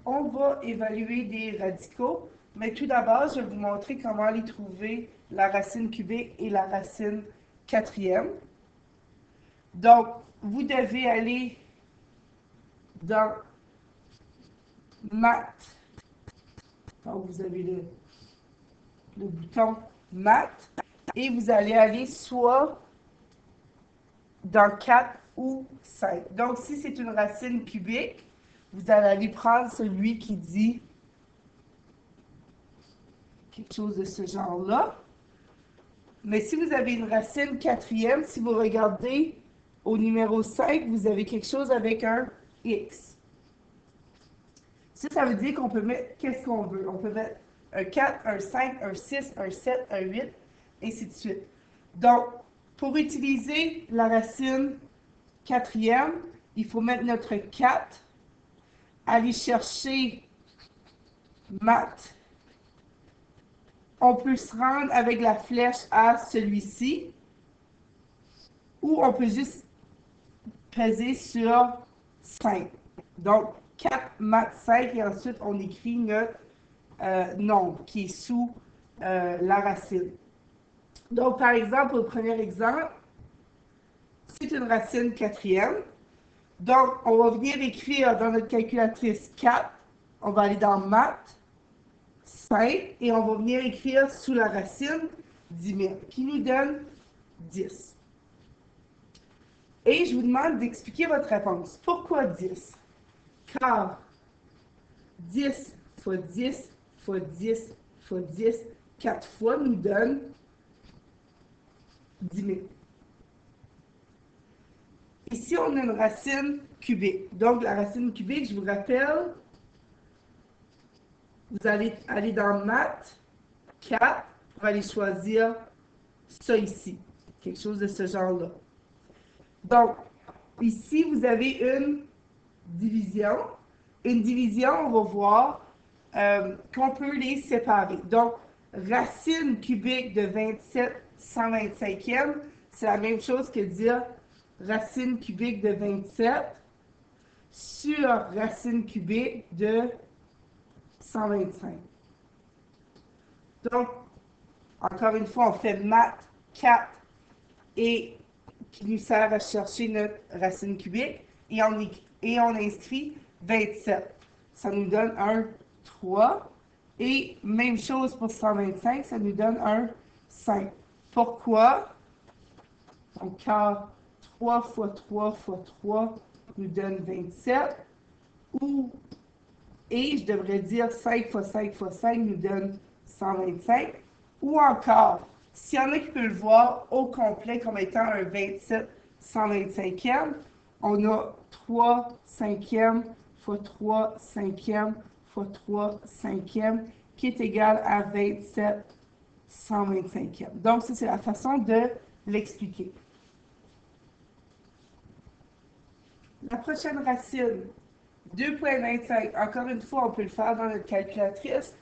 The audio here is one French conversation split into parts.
on va évaluer des radicaux, mais tout d'abord, je vais vous montrer comment aller trouver la racine cubique et la racine quatrième. Donc, vous devez aller dans Maths. Donc, vous avez le bouton Maths et vous allez aller soit dans 4 ou 5. Donc, si c'est une racine cubique, vous allez aller prendre celui qui dit quelque chose de ce genre-là. Mais si vous avez une racine quatrième, si vous regardez au numéro 5, vous avez quelque chose avec un X. Ça veut dire qu'on peut mettre qu'est-ce qu'on veut. On peut mettre un 4, un 5, un 6, un 7, un 8, et ainsi de suite. Donc, pour utiliser la racine quatrième, il faut mettre notre 4, aller chercher maths. On peut se rendre avec la flèche à celui-ci, ou on peut juste peser sur 5. Donc, 4 maths 5, et ensuite on écrit notre nombre qui est sous la racine. Donc, par exemple, au premier exemple, c'est une racine quatrième. Donc, on va venir écrire dans notre calculatrice 4, on va aller dans maths 5, et on va venir écrire sous la racine 10 000, qui nous donne 10. Et je vous demande d'expliquer votre réponse. Pourquoi 10? Car 10 fois 10 fois 10 fois 10, 4 fois nous donne 10 000. Ici, on a une racine cubique. Donc, la racine cubique, je vous rappelle, vous allez aller dans Maths 4 pour aller choisir ça ici. Quelque chose de ce genre-là. Donc, ici, vous avez une division. Une division, on va voir qu'on peut les séparer. Donc, racine cubique de 27 125e, c'est la même chose que dire racine cubique de 27 sur racine cubique de 125. Donc, encore une fois, on fait maths 4 et qui nous sert à chercher notre racine cubique et on inscrit 27. Ça nous donne un 3. Et même chose pour 125, ça nous donne un 5. Pourquoi? Donc, car 3 fois 3 fois 3 nous donne 27. Et je devrais dire 5 fois 5 fois 5 nous donne 125. Ou encore, s'il y en a qui peuvent le voir au complet comme étant un 27 125e, on a 3 cinquièmes fois 3 cinquièmes fois 3 cinquièmes qui est égal à 27 125e. Donc, ça, c'est la façon de l'expliquer. La prochaine racine, 2,25. Encore une fois, on peut le faire dans notre calculatrice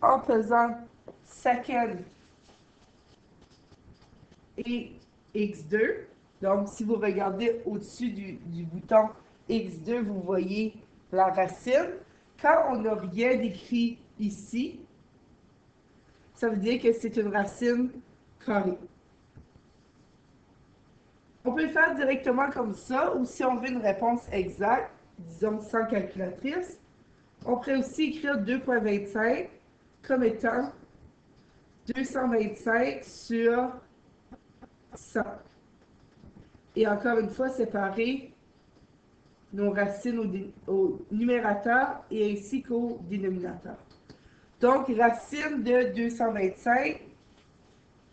en pesant second et x2. Donc, si vous regardez au-dessus du bouton x2, vous voyez la racine. Quand on n'a rien d'écrit ici, ça veut dire que c'est une racine carrée. On peut le faire directement comme ça, ou si on veut une réponse exacte, disons sans calculatrice, on pourrait aussi écrire 2,25 comme étant 225 sur 100. Et encore une fois, séparer nos racines au numérateur et ainsi qu'au dénominateur. Donc, racine de 225,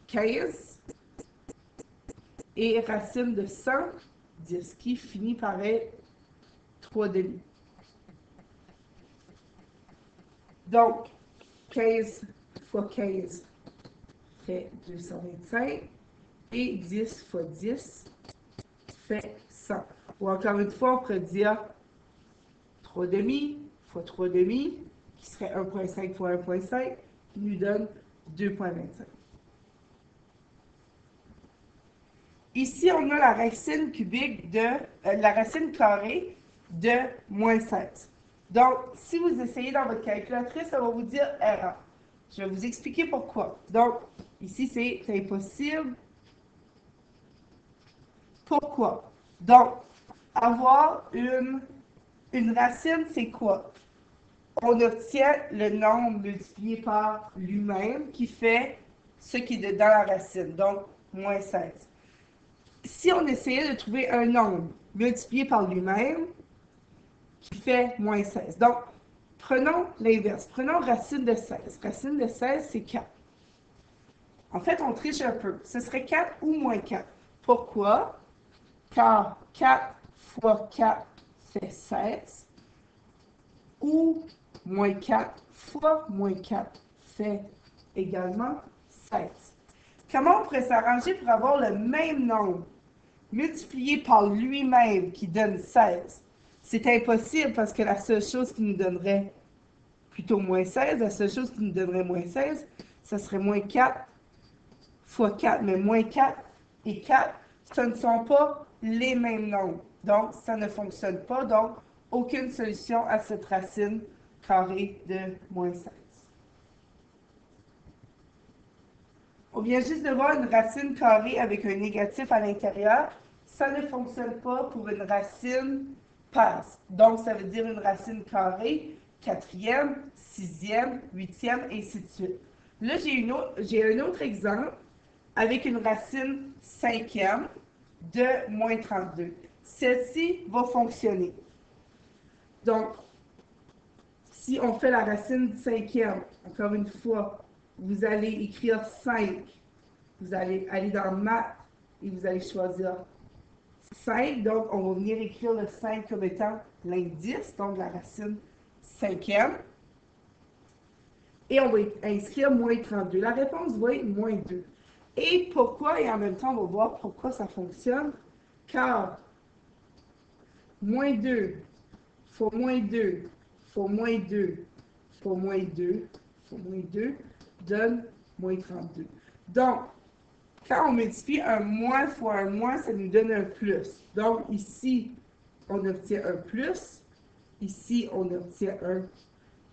15, et racine de 100, 10, qui finit par être 3 demi. Donc, 15 fois 15 fait 225 et 10 fois 10 fait 100. Ou encore une fois, on pourrait dire 3 demi fois 3 demi, qui serait 1,5 fois 1,5, qui nous donne 2,25. Ici, on a la racine cubique de, la racine carrée de moins 16. Donc, si vous essayez dans votre calculatrice, ça va vous dire erreur. Je vais vous expliquer pourquoi. Donc, ici, c'est impossible. Pourquoi? Donc, avoir une racine, c'est quoi? On obtient le nombre multiplié par lui-même qui fait ce qui est dans la racine, donc moins 16. Si on essayait de trouver un nombre multiplié par lui-même qui fait moins 16, donc prenons l'inverse, prenons racine de 16. Racine de 16, c'est 4. En fait, on triche un peu. Ce serait 4 ou moins 4. Pourquoi? Car 4 fois 4 fait 16, ou moins 4 fois moins 4 fait également 16. Comment on pourrait s'arranger pour avoir le même nombre multiplié par lui-même qui donne 16? C'est impossible parce que la seule chose qui nous donnerait plutôt moins 16, la seule chose qui nous donnerait moins 16, ça serait moins 4 fois 4. Mais moins 4 et 4, ce ne sont pas les mêmes nombres. Donc, ça ne fonctionne pas. Donc, aucune solution à cette racine carrée de moins 16. On vient juste de voir une racine carrée avec un négatif à l'intérieur. Ça ne fonctionne pas pour une racine paire. Donc, ça veut dire une racine carrée, quatrième, sixième, huitième, et ainsi de suite. Là, j'ai un autre exemple avec une racine cinquième de moins 32. Celle-ci va fonctionner. Donc, si on fait la racine cinquième, encore une fois, vous allez écrire 5. Vous allez aller dans maths et vous allez choisir 5. Donc, on va venir écrire le 5 comme étant l'indice, donc la racine cinquième. Et on va inscrire moins 32. La réponse va être moins 2. Et pourquoi? Et en même temps, on va voir pourquoi ça fonctionne. Car moins 2 fois moins 2 fois moins 2 fois moins 2 fois moins 2 donne moins 32. Donc, quand on multiplie un moins fois un moins, ça nous donne un plus. Donc, ici, on obtient un plus. Ici, on obtient un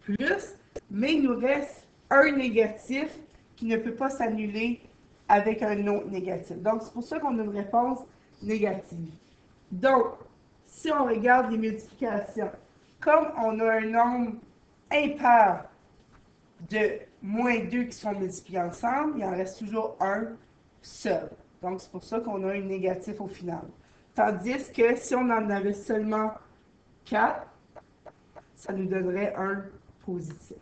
plus. Mais il nous reste un négatif qui ne peut pas s'annuler avec un autre négatif. Donc, c'est pour ça qu'on a une réponse négative. Donc, si on regarde les multiplications, comme on a un nombre impair de moins 2 qui sont multipliés ensemble, il en reste toujours un seul. Donc, c'est pour ça qu'on a un négatif au final. Tandis que si on en avait seulement 4, ça nous donnerait un positif.